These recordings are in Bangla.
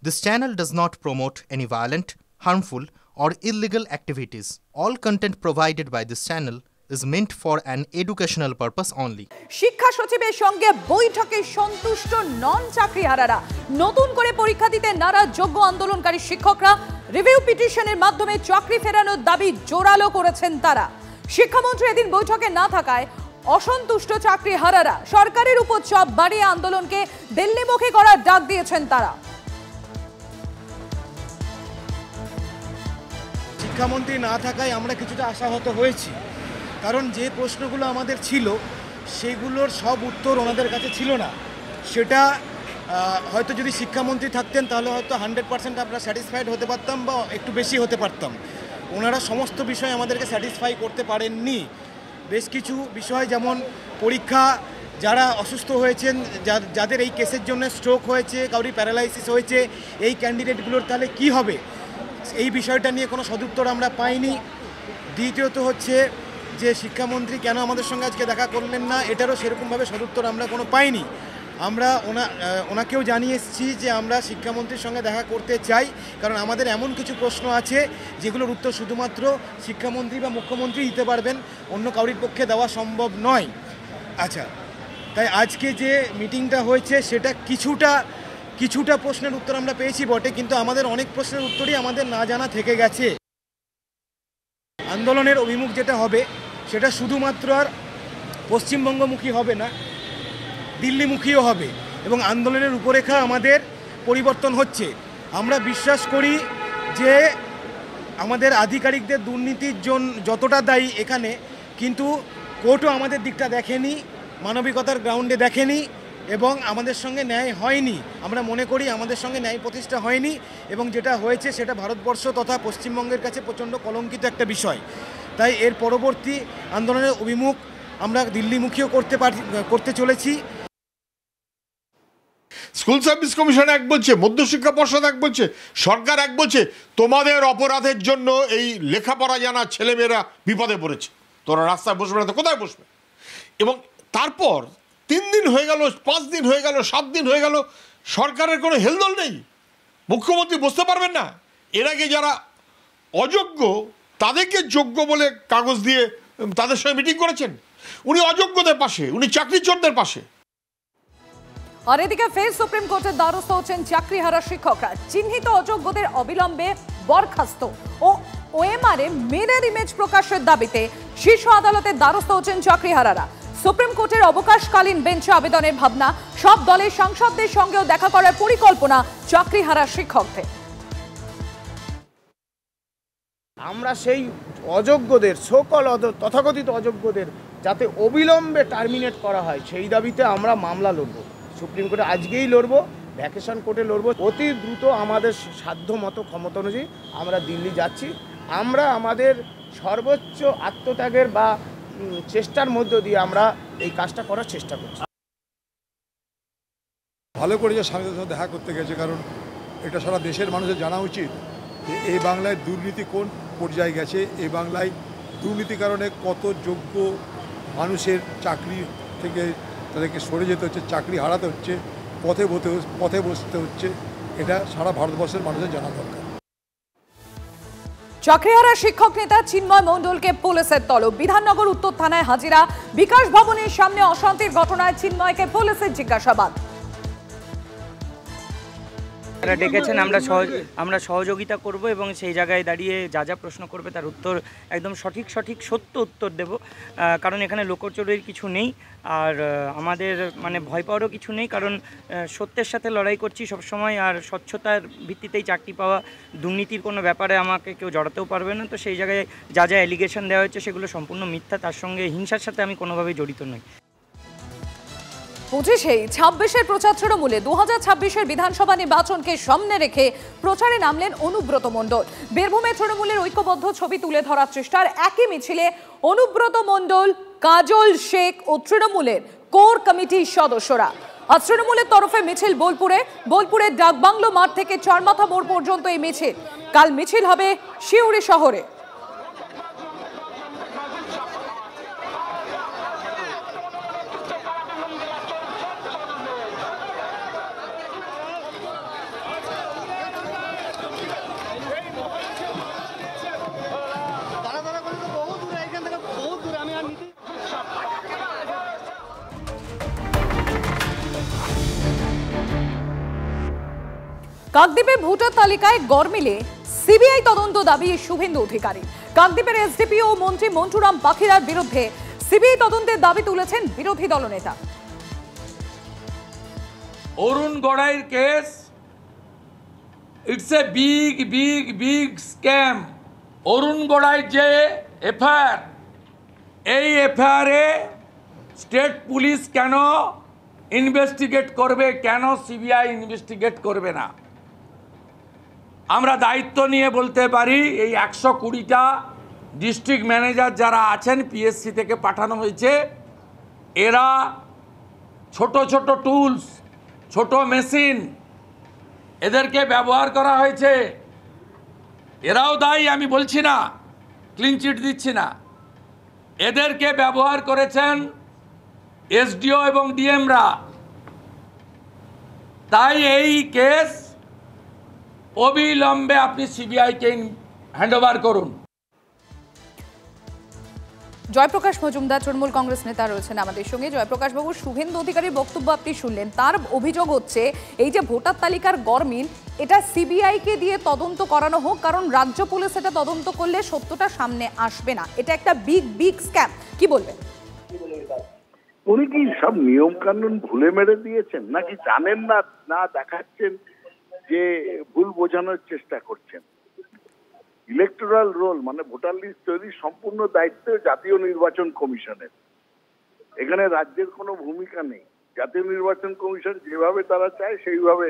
This channel does not promote any violent, harmful, or illegal activities. All content provided by this channel is meant for an educational purpose only. শিক্ষা সচিবের সঙ্গে বৈঠকে সন্তুষ্ট নন চাকরিহারারা। নতুন করে পরীক্ষা দিতে নারাজ যোগ্য আন্দোলনকারী শিক্ষকরা। রিভিউ পিটিশনের মাধ্যমে চাকরি ফেরানোর দাবি জোরালো করেছেন তারা। শিক্ষামন্ত্রী এদিন বৈঠকে না থাকায় অসন্তুষ্ট চাকরিহারারা সরকারের উপর চাপ বাড়িয়ে আন্দোলনকে দিল্লিমুখী করার ডাক দিয়েছেন তারা। শিক্ষামন্ত্রী না থাকায় আমরা কিছুটা আশাহত হয়েছি, কারণ যে প্রশ্নগুলো আমাদের ছিল সেগুলোর সব উত্তর ওনাদের কাছে ছিল না। সেটা হয়তো যদি শিক্ষামন্ত্রী থাকতেন তাহলে হয়তো 100% আমরা স্যাটিসফাইড হতে পারতাম বা একটু বেশি হতে পারতাম। ওনারা সমস্ত বিষয় আমাদেরকে স্যাটিসফাই করতে পারেননি। বেশ কিছু বিষয়, যেমন পরীক্ষা, যারা অসুস্থ হয়েছেন, যাদের এই কেসের জন্য স্ট্রোক হয়েছে, কাউরি প্যারালাইসিস হয়েছে, এই ক্যান্ডিডেটগুলোর তাহলে কি হবে, এই বিষয়টা নিয়ে কোনো সদুত্তর আমরা পাইনি। দ্বিতীয়ত হচ্ছে যে শিক্ষামন্ত্রী কেন আমাদের সঙ্গে আজকে দেখা করলেন না, এটারও সেরকমভাবে সদুত্তর আমরা কোনো পাইনি। আমরা ওনাকেও জানিয়ে এসেছি যে আমরা শিক্ষামন্ত্রীর সঙ্গে দেখা করতে চাই, কারণ আমাদের এমন কিছু প্রশ্ন আছে যেগুলোর উত্তর শুধুমাত্র শিক্ষামন্ত্রী বা মুখ্যমন্ত্রী দিতে পারবেন, অন্য কাউরির পক্ষে দেওয়া সম্ভব নয়। আচ্ছা, তাই আজকে যে মিটিংটা হয়েছে সেটা কিছুটা প্রশ্নের উত্তর আমরা পেয়েছি বটে, কিন্তু আমাদের অনেক প্রশ্নের উত্তরই আমাদের না জানা থেকে গেছে। আন্দোলনের অভিমুখ যেটা হবে সেটা শুধুমাত্র আর পশ্চিমবঙ্গমুখী হবে না, দিল্লিমুখীও হবে, এবং আন্দোলনের রূপরেখা আমাদের পরিবর্তন হচ্ছে। আমরা বিশ্বাস করি যে আমাদের আধিকারিকদের দুর্নীতির জন্য যতটা দায়ী এখানে, কিন্তু কোর্টও আমাদের দিকটা দেখেনি, মানবিকতার গ্রাউন্ডে দেখেনি, এবং আমাদের সঙ্গে ন্যায় হয়নি। আমরা মনে করি আমাদের সঙ্গে ন্যায় প্রতিষ্ঠা হয়নি, এবং যেটা হয়েছে সেটা ভারতবর্ষ তথা পশ্চিমবঙ্গের কাছে প্রচণ্ড কলঙ্কিত একটা বিষয়। তাই এর পরবর্তী আন্দোলনের অভিমুখ আমরা দিল্লিমুখীও করতে চলেছি। স্কুল সার্ভিস কমিশন এক বলছে, মধ্যশিক্ষা পর্ষদ এক বলছে, সরকার এক বলছে, তোমাদের অপরাধের জন্য এই লেখাপড়া জানা ছেলেমেয়েরা বিপদে পড়েছে, তোরা রাস্তায় বসবে না তো কোথায় বসবে? এবং তারপর 3 দিন হয়ে গেল, 5 দিন হয়ে গেল, 7 দিন হয়ে গেল, সরকারের কোনো হেলদোল নেই। মুখ্যমন্ত্রী বুঝতে পারবেন না এর আগে যারা অযোগ্য তাদেরকে যোগ্য বলে কাগজ দিয়ে তাদের সঙ্গে মিটিং করেছেন। উনি অযোগ্যদের পাশে, উনি চাকরি চোরদের পাশে। আর এদিকে ফের সুপ্রিম কোর্টের দ্বারস্থ হচ্ছেন চাকরিহারা শিক্ষকরা। চিহ্নিত অযোগ্যদের অবিলম্বে বরখাস্ত ও ওএমআর-এ মিরর ইমেজ প্রকাশের দাবিতে শীর্ষ আদালতের দ্বারস্থ হচ্ছেন চাকরিহারারা। সুপ্রিম কোর্টের অবকাশকালীন বেঞ্চে আবেদনের ভাবনা, সব দলের সাংসদদের সঙ্গেও দেখা করার পরিকল্পনা চাকরিহারা শিক্ষকদের। আমরা সেই অযোগ্যদের, তথাকথিত অযোগ্যদের যাতে অবিলম্বে টার্মিনেট করা হয় সেই দাবিতে আমরা মামলা লড়ব। সুপ্রিম কোর্টে আজকেই লড়ব, ভ্যাকেশন কোর্টে লড়ব। অতি দ্রুত আমাদের সাধ্য মতো ক্ষমতা অনুযায়ী আমরা দিল্লি যাচ্ছি। আমরা আমাদের সর্বোচ্চ আত্মত্যাগের বা চেষ্টার মধ্য দিয়ে আমরা এই কাজটা করার চেষ্টা করছি। ভালো করে যে স্বামীদের সাথে দেখা করতে গেছে, কারণ এটা সারা দেশের মানুষের জানা উচিত যে এই বাংলায় দুর্নীতি কোন পর্যায়ে গেছে, এই বাংলায় দুর্নীতির কারণে কত যোগ্য মানুষের চাকরি থেকে তাদেরকে সরে যেতে হচ্ছে, চাকরি হারাতে হচ্ছে, পথে বসতে হচ্ছে। এটা সারা ভারতবর্ষের মানুষের জানা দরকার। চাকরিহারা শিক্ষক নেতা চিন্ময় মণ্ডলকে পুলিশের তলব। বিধাননগর উত্তর থানায় হাজিরা। বিকাশ ভবনের সামনে অশান্তির ঘটনায় চিন্ময়কে পুলিশের জিজ্ঞাসাবাদ। তারা ডেকেছেন, আমরা সহযোগিতা করব এবং সেই জায়গায় দাঁড়িয়ে যা যা প্রশ্ন করবে তার উত্তর একদম সঠিক সত্য উত্তর দেব। কারণ এখানে লোকচুরির কিছু নেই, আর আমাদের ভয় পাওয়ারও কিছু নেই, কারণ সত্যের সাথে লড়াই করছি সবসময়, আর স্বচ্ছতার ভিত্তিতেই চাকরি পাওয়া। দুর্নীতির কোনো ব্যাপারে আমাকে কেউ জড়াতেও পারবে না। তো সেই জায়গায় যা যা অ্যালিগেশন দেওয়া হচ্ছে সেগুলো সম্পূর্ণ মিথ্যা, তার সঙ্গে হিংসার সাথে আমি কোনোভাবেই জড়িত নই। 26-26 প্রচার তৃণমূলে 2026 বিধানসভা নির্বাচনকে সামনে রেখে প্রচারে নামলেন অনুব্রত মণ্ডল। বীরভূমে তৃণমূলের ঐক্যবদ্ধ ছবি তুলে ধরার চেষ্টার একই মিছিলে অনুব্রত মণ্ডল, কাজল শেখ ও তৃণমূলের কোর কমিটির সদস্যরা। আজ তৃণমূলের তরফে মিছিল বোলপুরের ডাকবাংলো মাঠ থেকে চারমাথা মোড় পর্যন্ত এই মিছিল। কাল মিছিল হবে সিউড়ি শহরে। কাকদ্বীপে ভোটার তালিকায় গরমিলে সিবিআই তদন্ত দাবি শুভেন্দু অধিকারী। কাকদ্বীপের এসডিপিও মন্ত্রী মন্টুরাম পাখিরার বিরুদ্ধে সিবিআই তদন্তের দাবি তুলেছেন বিরোধী দলনেতা। অরুণ গড়াইয়ের case, it's a big scam. Arun Garai যে এফআইআর, এই এফআইআরে স্টেট পুলিশ কেন ইনভেস্টিগেট করবে, কেন সিবিআই ইনভেস্টিগেট করবে না? আমরা দায়িত্ব নিয়ে বলতে পারি এই 120টা ডিস্ট্রিক্ট ম্যানেজার যারা আছেন পিএসসি থেকে পাঠানো হয়েছে, এরা ছোট ছোট টুলস, ছোট মেশিন, এদেরকে ব্যবহার করা হয়েছে। এরাও দায়ী, আমি বলছি না, ক্লিন চিট দিচ্ছি না। এদেরকে ব্যবহার করেছেন এসডিও এবং ডিএমরা। তাই এই কেস অবিলম্বে আপনি সিবিআইকে হ্যান্ডওভার করুন। জয়প্রকাশ মজুমদার তৃণমূল কংগ্রেস নেতা রয়েছেন আমাদের সঙ্গে। জয়প্রকাশ বাবু, শুভেন্দু অধিকারীর বক্তব্য আপনি শুনলেন। তার অভিযোগ হচ্ছে এই যে ভোটার তালিকার গরমিল, এটা সিবিআইকে দিয়ে তদন্ত করানো হোক, কারণ রাজ্য পুলিশ এটা তদন্ত করলে সত্যটা সামনে আসবে না। এটা একটা বিগ স্ক্যাম। কি বলবেন? উনি কি সব নিয়ম কানুন ভুলে মেরে দিয়েছেন, নাকি জানেন না, না দেখাচ্ছেন যে ভুল বোঝানোর চেষ্টা করছেন? ইলেকটোরাল রোল মানে ভোটার লিস্ট তৈরির সম্পূর্ণ দায়িত্ব জাতীয় নির্বাচন কমিশনের। এখানে রাজ্যের কোনো ভূমিকা নেই। জাতীয় নির্বাচন কমিশন যেভাবে তারা চায় সেইভাবে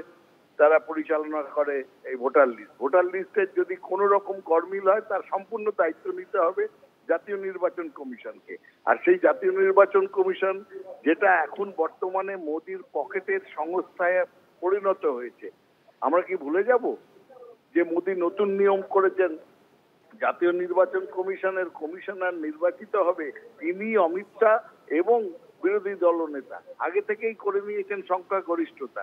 তারা পরিচালনা করে এই ভোটার লিস্ট। ভোটার লিস্টের যদি কোনো রকম গরমিল হয় তার সম্পূর্ণ দায়িত্ব নিতে হবে জাতীয় নির্বাচন কমিশনকে। আর সেই জাতীয় নির্বাচন কমিশন, যেটা এখন বর্তমানে মোদির পকেটের সংস্থায় পরিণত হয়েছে, আমরা কি ভুলে যাব যে মোদি নতুন নিয়ম করেছেন, জাতীয় নির্বাচন কমিশনের কমিশনার নির্বাচিত হবে তিনি, অমিত শাহ এবং বিরোধী দলনেতা আগে থেকেই করে নিয়েছেন সংখ্যাগরিষ্ঠতা।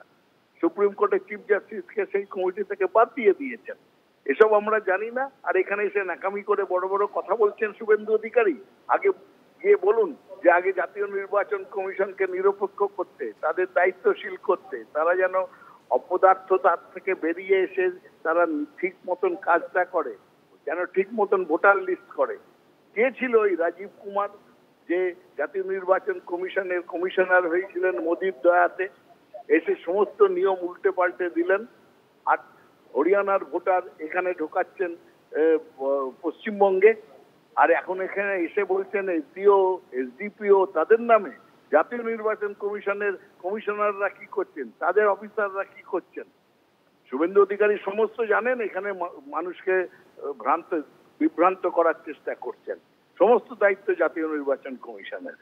সুপ্রিম কোর্টের চিফ জাস্টিসকে সেই কমিটি থেকে বাদ দিয়ে দিয়েছেন। এসব আমরা জানি না, আর এখানে এসে নাকামি করে বড় বড় কথা বলছেন শুভেন্দু অধিকারী। আগে গিয়ে বলুন যে আগে জাতীয় নির্বাচন কমিশনকে নিরপেক্ষ করতে, তাদের দায়িত্বশীল করতে, তারা যেন অপদার্থতার থেকে বেরিয়ে এসে তারা ঠিক মতন কাজটা করে, যেন ঠিক মতন ভোটার লিস্ট করে। কে ছিল ওই রাজীব কুমার, যে জাতীয় নির্বাচন কমিশনের কমিশনার হয়েছিলেন মোদির দয়াতে, এসে সমস্ত নিয়ম উল্টে পাল্টে দিলেন। আর হরিয়ানার ভোটার এখানে ঢোকাচ্ছেন পশ্চিমবঙ্গে, আর এখন এখানে এসে বলছেন এসডিও এসডিপিও তাদের নামে। জাতীয় নির্বাচন কমিশনের কমিশনাররা কি করছেন, তাদের অফিসাররা কি করছেন? শুভেন্দু অধিকারী সমস্ত জানেন। এখানে মানুষকে বিভ্রান্ত করার চেষ্টা করছেন। সমস্ত দায়িত্ব জাতীয় নির্বাচন কমিশনের।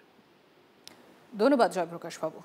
ধন্যবাদ জয়প্রকাশ বাবু।